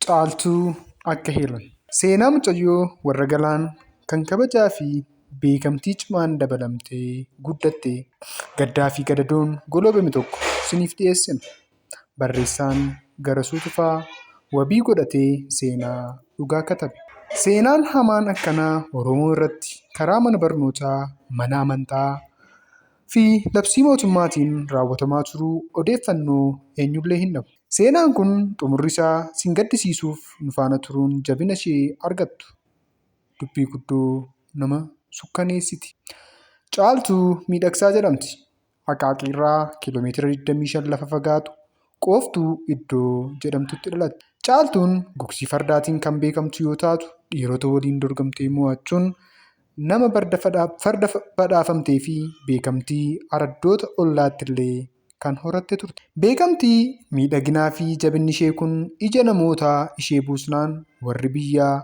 Caaltuu akka heelan. Seenaa mucayyoo warra galaan kan kabajaa fi beekamtii cimaan dabalamtee guddatte gaddaa fi gadadoon golobame tokko isiniif dhiyeessina. Barreessaan Garasuu Tufaa wabii godhatee seenaa dhugaa katabe. Seenaan hamaan akkanaa Oromoo irratti karaa mana barnootaa, mana amantaa fi labsii mootummaatiin raawwatamaa turuu odeeffannoo eenyullee hin dhabu. Seenaan kun xumurri isaa sin gaddisiisuuf nu faana turuun jabina ishee argattu. Dubbii guddoo nama sukkaneessiti. Caaltuu Miidhagsaa jedhamti. Aqaaqiirraa kiiloomeetira 25 lafa fagaatu Qooftuu Iddoo jedhamtutti dhalatte. Caaltuun gugsii fardaatiin kan beekamtu yoo taatu, dhiirota waliin dorgomtee mo'achuun nama farda badhaafamtee fi beekamtii araddoota ollaatti illee kan horatte turte. Beekamtii miidhaginaa fi jabinni ishee kun ija namoota ishee buusnaan warri biyyaa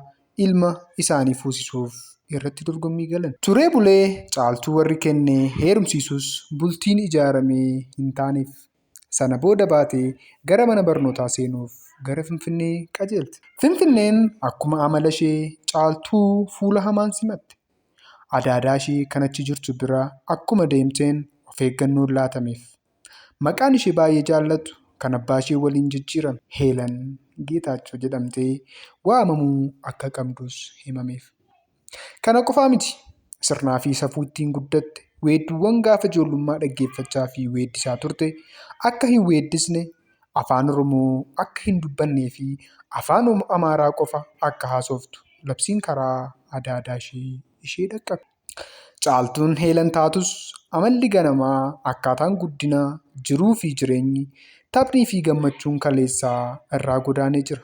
ilma isaanii fuusisuuf irratti dorgommii galan. Turee bulee Caaltuu warri kennee heerumsiisus bultiin ijaaramee hin taaneef. Sana booda baatee gara mana barnootaa seenuuf gara Finfinnee qajeelte. Finfinneen akkuma amala ishee Caaltuu fuula hamaan simatte. Adaadaa ishee kan achi jirtu bira akkuma deemteen of eeggannoon laatameef. Maqaan ishee baay'ee jaallattu kan abbaa ishee waliin jijjiirame Heelan Geetaachoo jedhamtee waamamuu akka qabdus himameef. Kana qofaa miti. Sirnaa fi safuu ittiin guddatte weedduuwwan gaafa ijoollummaa dhaggeeffachaa fi weeddisaa turte akka hin weeddisne, afaan Oromoo akka hin dubbannee fi afaan Amaaraa qofa akka haasoftu labsiin karaa adaadaa ishee dhaqqabe. Caaltuun Heelan taatus amalli ganamaa, akkaataan guddina, jiruu fi jireenyi, taphni fi gammachuun kaleessaa irraa godaanee jira.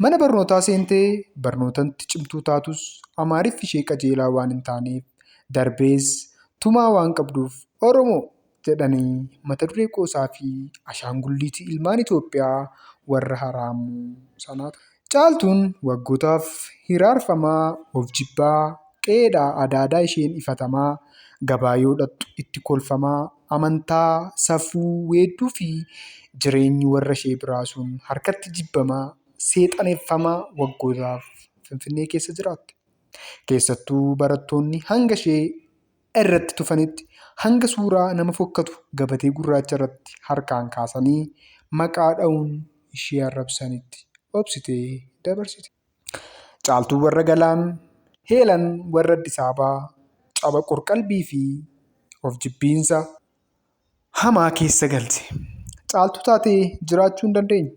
Mana barnootaa seentee barnootatti cimtuu taatus Amaariffii ishee qajeelaa waan hin taaneef darbees tumaa waan qabduuf Oromoo jedhanii mata duree qoosaa fi ashaangulliitii ilmaan Itoophiyaa warra haraamuu sanaatu. Caaltuun waggootaaf hiraarfamaa, of jibbaa, qeedhaa adaadaa isheen ifatamaa, gabaa yoo dhattu itti kolfamaa, amantaa, safuu, weedduu fi jireenyi warra ishee biraa sun harkatti jibbamaa, seexaneeffamaa waggootaaf Finfinnee keessa jiraatte. Keessattuu barattoonni hanga ishee irratti tufanitti, hanga suuraa nama fokkatu gabatee gurraacha irratti harkaan kaasanii maqaa dha'uun ishee arrabsanitti obsitee dabarsite. Caaltuu warra galaan, Heelan warra Addis Ababaa caba qorqalbii fi of jibbiinsa hamaa keessa galte. Caaltuu taatee jiraachuu hin dandeenye.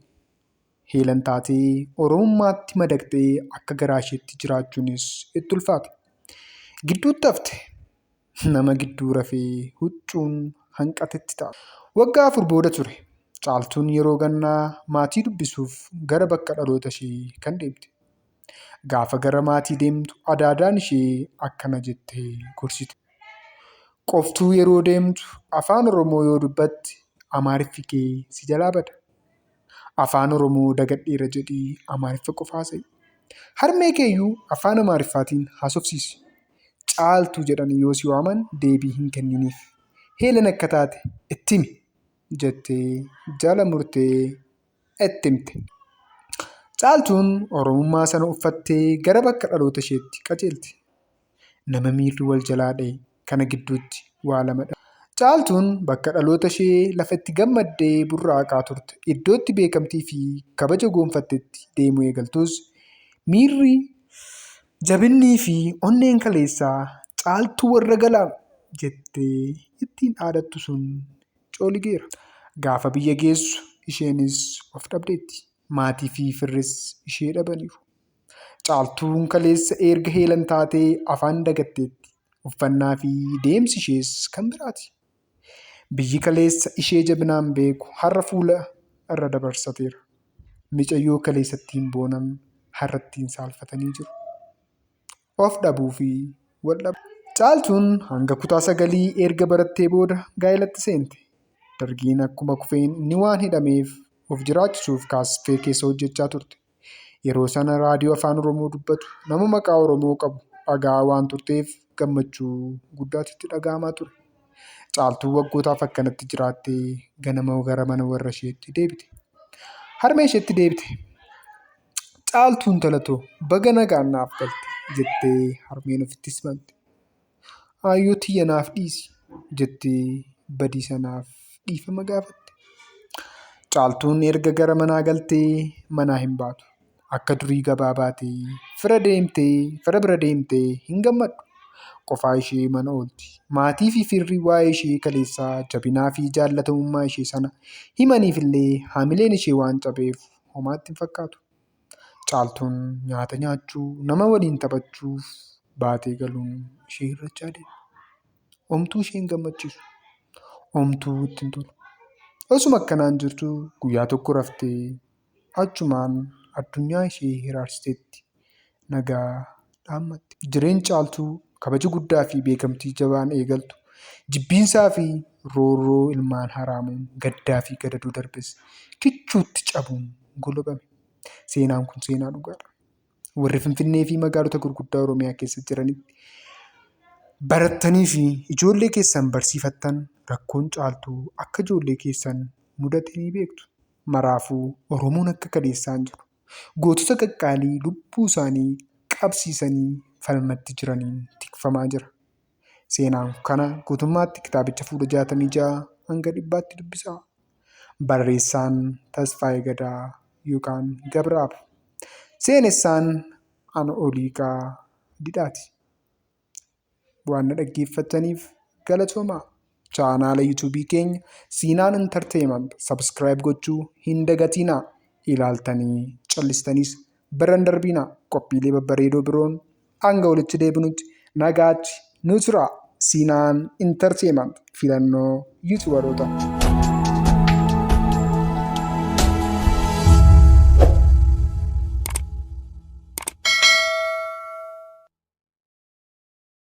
Heelan taatee Oromummaatti madaqxee akka garaa isheetti jiraachuunis itti ulfaate. Gidduutti hafte. Nama gidduu rafee huccuun hanqatetti ta'a. Waggaa 4 booda ture. Caaltuun yeroo gannaa maatii dubbisuuf gara bakka dhaloota ishee kan deemte. Gaafa gara maatii deemtu adaadaan ishee akkana jettee gorsite. Qoftuu yeroo deemtu afaan Oromoo yoo dubbatte Amaariffi kee si jalaa bada. Afaan Oromoo dagadheera jedhii Amaariffa qofa haasa'i. Harmee keeyyuu afaan Amaariffaatiin haasofsiisi. Caaltuu jedhanii yoo si waaman deebii hin kenniniif. Heelan akka taate itti himi jettee jala murtee itti himte. Caaltuun Oromummaa sana uffattee gara bakka dhaloota isheetti qajeelte. Nama miirri wal jalaa dha'e kana gidduutti waa lamadha. Caaltuun bakka dhaloota ishee lafa itti gammaddee burraaqaa turte iddootti beekamtii fi kabaja goonfattetti deemuu eegaltus miirri, jabinnii fi onneen kaleessaa Caaltuu warra galaan jettee ittiin dhaadattu sun cooligeera. Gaafa biyya geessu isheenis of dhabdeetti. Maatii fi firris ishee dhabaniiru. Caaltuun kaleessa erga Heelan taatee afaan dagatteetti. Uffannaa fi deemsi ishees kan biraati. Biyyi kaleessa ishee jabinaan beeku har'a fuula irra dabarsateera. Micayyoo kaleessatti hin boonan har'a ittiin saalfatanii jiru. Of dhabuu fi wal dhabuu. Caaltuun hanga kutaa 9 erga barattee booda gaa'elatti seente. Dargiin akkuma kufeen inni waan hidhameef of jiraachisuuf kaasfee keessa hojjechaa turte. Yeroo sana raadiyoo afaan Oromoo dubbatu nama maqaa Oromoo qabu dhagaa waan turteef gammachuu guddaatti dhaga'amaa ture. Caaltuu waggootaaf akkanatti jiraattee ganama gara mana warra isheetti deebite. Harmee isheetti deebite. Caaltuun talatoo baga nagaan naaf galte jettee harmeen ofitti simante. Aayyoo tiyya naaf dhiisi jettee badii sanaaf dhiifama gaafatte. Caaltuun erga gara manaa galtee manaa hin baatu. Akka durii gabaa baatee fira bira deemtee hin gammaddu. Qofaa ishee mana oolti. Maatii fi firri waa'ee ishee kaleessaa jabinaa fi jaallatamummaa ishee sana himaniifillee haamileen ishee waan cabeef homaatti hin fakkaatu. Caaltuun nyaata nyaachuu, nama waliin taphachuuf baatee galuun ishee hir'achaa deema. Homtuu ishee hin gammachiisu. Homtuu itti hin tolu. Osuma akkanaan jirtu guyyaa tokko raftee achumaan addunyaa ishee hiraarsiteetti nagaa dhaammatti. Jireenyi Caaltuu kabaja guddaa fi beekamtii jabaan eegaltu jibbiinsaa fi roorroo ilmaan haraamuun gaddaa fi gadadoo darbes kichuutti cabuun golobame. Seenaan kun seenaa dhugaadha. Warri Finfinnee fi magaalota gurguddaa Oromiyaa keessa jiranitti barattanii fi ijoollee keessan barsiifattan rakkoon Caaltuu akka ijoollee keessan mudate ni beektu. Maraafuu Oromoon akka kaleessaa hin jiru. Gootota qaqqaalii lubbuu isaanii qabsiisanii falmatti jiraniin tikfamaa jira. Seenaan kana guutummaatti kitaabicha fuula 66 hanga 100tti dubbisaa. Barreessaan Tasfaayee Gadaa yookaan Gabraab. Seenessaan Ana Oliiqaa Didhaati. Waan na dhaggeeffataniif galatoomaa. Chaanaala yuutuubii keenya Siinaan Entertainment sabskiraayib gochuu hin dagatinaa. Ilaaltanii callistaniis bira hin darbinaa. Qophiilee babbareedoo biroon hanga walitti deebinutti nagaatti nu turaa. Siinaan Entertainment filannoo yuutuubaroota.